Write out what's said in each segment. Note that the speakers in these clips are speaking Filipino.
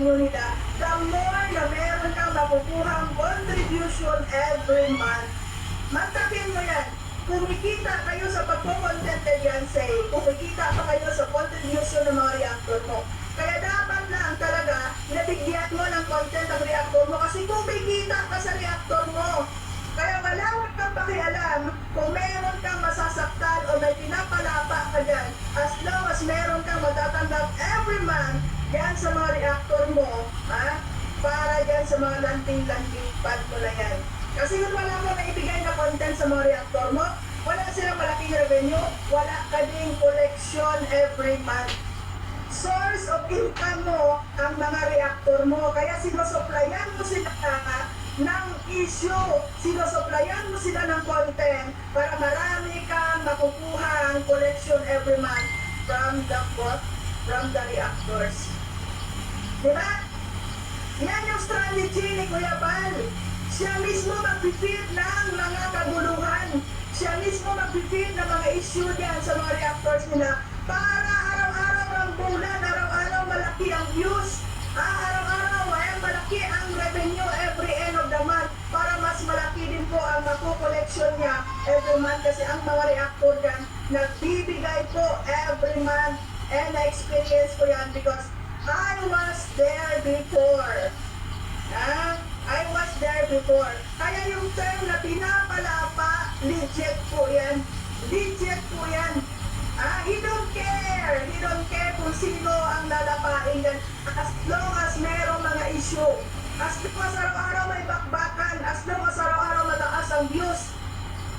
revenue nila, the more na meron kang makukuhang contribution every month. Mantakin mo yan. Kumikita kayo sa pagpo-content kay Beyonce, kumikita pa kayo sa contribution ng mga reactor mo. Kaya dapat lang talaga nabigyan mo ng content ang reactor mo kasi kumikita ka sa reactor mo. Kaya wala kang pakialam kung meron kang masasaktan o may pinapalapa ka dyan. As long as meron kang matatanggap every month yan sa mga reactor mo, ha? Para dyan sa mga lanting-lanting pad mo na yan. Kasi kung wala mo na ibigay na content sa mga reactor mo, wala silang malaking revenue, wala ka ding collection every month. Source of income mo ang mga reactor mo. Kaya sinusuplayan mo sila ng issue, sinusuplayan mo sila ng content para marami kang makukuha ang collection every month from the reactors. Diba? Yan yung strategy ni Kuya Bal. Siya mismo mag-feed ng mga kaguluhan. Siya mismo mag-feed ng mga issue diyan sa mga reactors nila para araw-araw ang bulan, araw-araw malaki ang views, araw-araw ay malaki ang revenue every end of the month para mas malaki din po ang makukoleksyon niya every month kasi ang mga reactor diyan nagbibigay po every month and na-experience ko yan because I was there before. I was there before. Kaya yung term na pinapalapa, legit po yan. Legit po yan. He don't care. He don't care kung sino ang lalapain yan. As long as merong mga issue. As long as araw-araw may bakbakan. As long as araw-araw mataas ang views.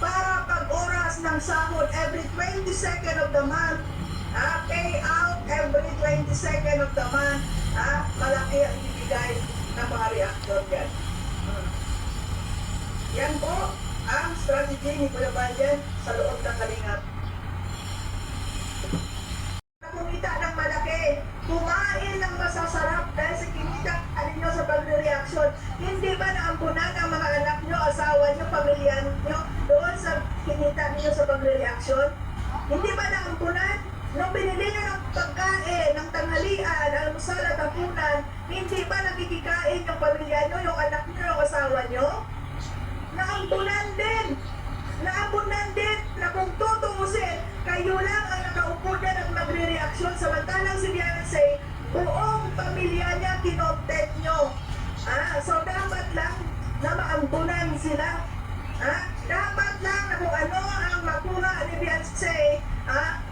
Para pag oras ng sahod, every 22nd of the month, pay out every 22nd of the month, malaki ang ibigay ng mga reactor yan. Yan po ang strategy ni Kuya Bal sa loob ng Kalingap. Kumita ng malaki, kumain ng masasarap dahil sa kinita ninyo sa pagre-reaction. Hindi ba naampunan ang mga anak nyo, asawa nyo, pamilya nyo doon sa kinita ninyo sa pagre-reaction? Hindi ba naampunan? Nung binili nyo ng pagkain, ng tanghalian, almusal at hapunan, hindi ba nakikikain yung pamilya nyo, yung anak nyo, yung asawa nyo? Naampunan din! Naampunan din na kung tutungusin, kayo lang ang nakaupo dyan at magre-reaksyon samantalang si Beyonce, buong pamilya niya kinopted nyo. So dapat lang na maampunan sila. Dapat lang na kung ano ang makuha ni Beyonce,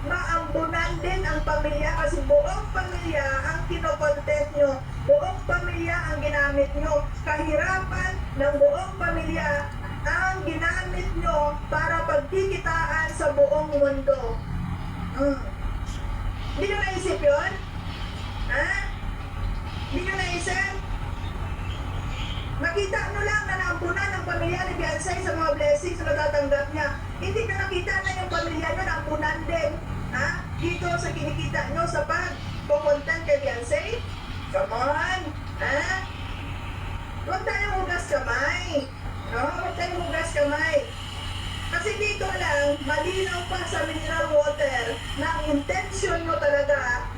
maambunan din ang pamilya kasi buong pamilya ang kinokontent nyo, buong pamilya ang ginamit nyo, kahirapan ng buong pamilya ang ginamit nyo para pagkikitaan sa buong mundo. Hindi nyo naisip yun? Hindi nyo naisip? Nakita nyo lang na naampunan ng pamilya ni Beyonce sa mga blessings na natatanggap niya. Hindi nyo nakita na yung pamilya nyo naampunan din. Dito sa kinikita nyo sa pag-content kay Beyonce. Come on! Huwag tayong hugas kamay. Huwag tayong hugas kamay. Kasi dito lang, malinaw pa sa mineral water na ang intention nyo talaga,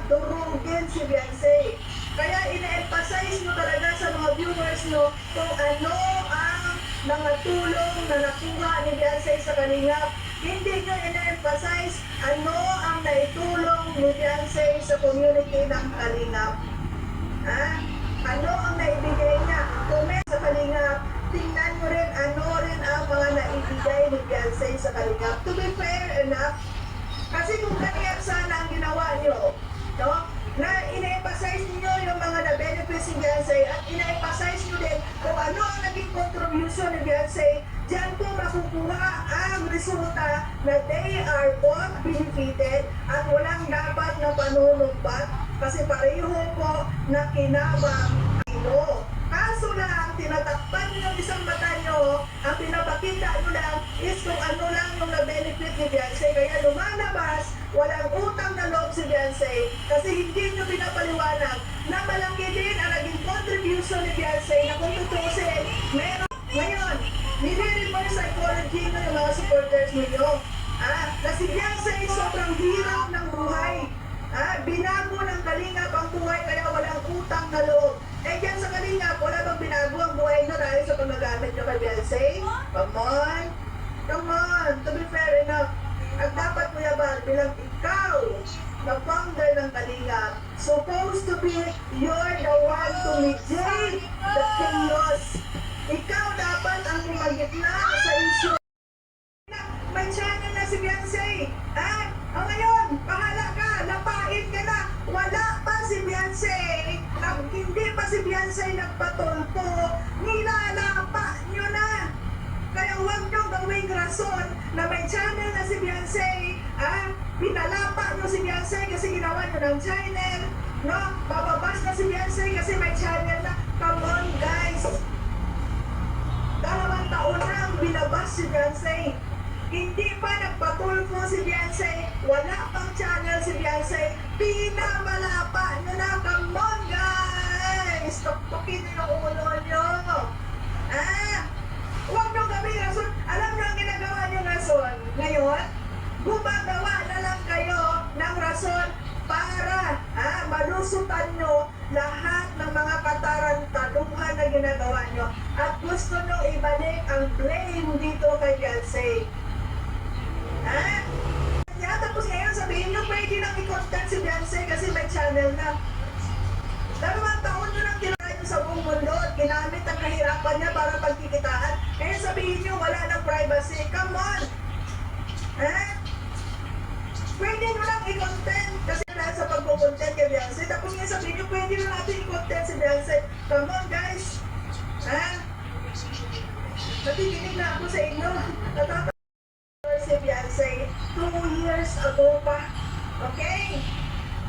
durugin si Beyonce. Kaya ina-emphasize nyo talaga sa mga viewers nyo kung ano ang mga tulong na nakuha ni Beyonce sa Kalingap. Hindi nyo ina-emphasize ano ang naitulong ni Beyonce sa community ng Kalingap. Ano ang naibigay niya? Comment sa Kalingap. Tingnan nyo rin ano rin ang mga naibigay ni Beyonce sa Kalingap. To be fair enough, kasi kung ganyan sana ang ginawa nyo, no? Na ina-emphasize niyo yung mga na-benefits ni Beyonce at ina-emphasize niyo din kung ano ang naging contribution ni Beyonce, diyan po makukuha ang resulta na they are both benefited at walang dapat na panunumpat kasi pareho po na kinabang ino. Kaso lang, tinatakpan niyo yung isang mata niyo, ang pinapakita niyo lang is kung ano lang yung na-benefit ni Beyonce. Kaya lumalabas, walang utang na loob si Beyonce kasi hindi niyo pinapaliwanag na malaki din ang naging contribution ni Beyonce na kung tutusin, meron. Ngayon, nire-reverse psychology nyo yung mga supporters ninyo. Na si Beyonce sobrang hirap ng buhay. Binago ng Kalingap ang buhay kaya walang utang na yung nagamit nyo kay Beyonce? Come on. Come on. To be fair enough. At dapat Kuya Bal, bilang ikaw na founder ng Kalingap, supposed to be you're the one to mediate the chaos. Ikaw dapat ang gumagitna sa issue. May channel na si Beyonce. Ha? O ngayon, bahala ka, lapain ka na. Wala pa si Beyonce. Hindi pa si Beyonce nagpatulpo. Nilalapa nyo na. Kaya huwag nyo gawing rason na may channel na si Beyonce. Pinalapa nyo si Beyonce kasi ginawa nyo ng channel. No? Bababas na si Beyonce kasi may channel na. Come on guys. 2 taon na ang binabas si Beyonce. Hindi pa nagpatulpo si Beyonce. Wala pang channel si Beyonce. Pinamalapa nyo na. Come on guys. Tuktukin nyo yung ulo nyo. Huwag nyo gawing rason. Alam nyo ang ginagawa nyo rason ngayon? Gumagawa na lang kayo ng rason para malusutan nyo lahat ng mga katarantaduhan na ginagawa nyo. At gusto nyo ibalik ang blame dito kay Beyonce. Tapos ngayon sabihin nyo pwede nang i-content si Beyonce kasi may channel na. 2 taon nyo nang tinry nyo sa buong mundo at ginamit ang kahirapan niya para pagkikitaan. Ngayon sabihin nyo wala ng privacy. Come on! Pwede nyo lang i-content kasi nasa pagpo-content kay Beyonce. Tapos ngayon sabihin nyo pwede nyo natin i-content si Beyonce. Come on guys! Natikinig na ako sa inyo. Si Beyonce 2 years ago pa. Okay?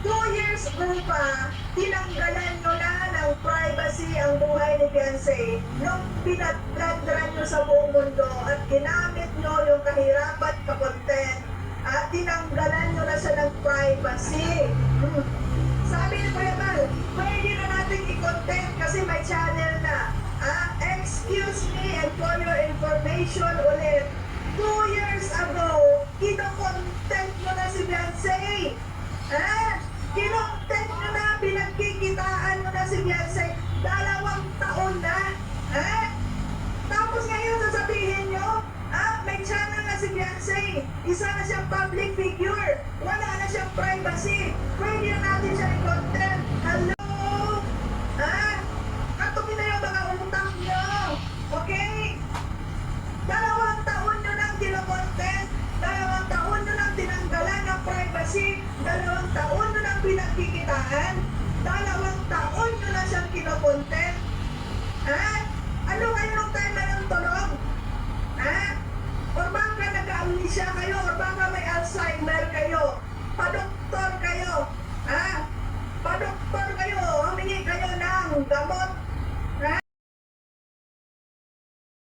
2 years ago pa, tinanggalan nyo na ng privacy ang buhay ni Beyonce nung pinaglandran nyo sa buong mundo at ginamit nyo yung kahirapan pa-content at tinanggalan nyo na siya ng privacy. Sabi ni Kuya Bal, pwede na natin i-content kasi may channel na. Excuse me and for your information ulit, 2 years ago, kino-content nyo na si Beyonce. Kino-content nyo na, pinagkikitaan nyo na si Beyonce. 2 taon na. Tapos ngayon sasabihin nyo, may channel na si Beyonce. Isa na siyang public figure. Wala na siyang privacy. Pwede na natin siya i-content. Hello? Katumi na yung mga utang nyo. Okay? 2 taon nyo nang kino-content. 2 taon nyo nang tinanggalan ng privacy. 2 taon nyo nang pinagkikitaan. 2 taon nyo na siyang kino-content. Ano kayo nung time na ng tulog? Or baka nag-amnesia kayo? Or baka may Alzheimer kayo? Padoktor kayo? Padoktor kayo? Humingi kayo ng gamot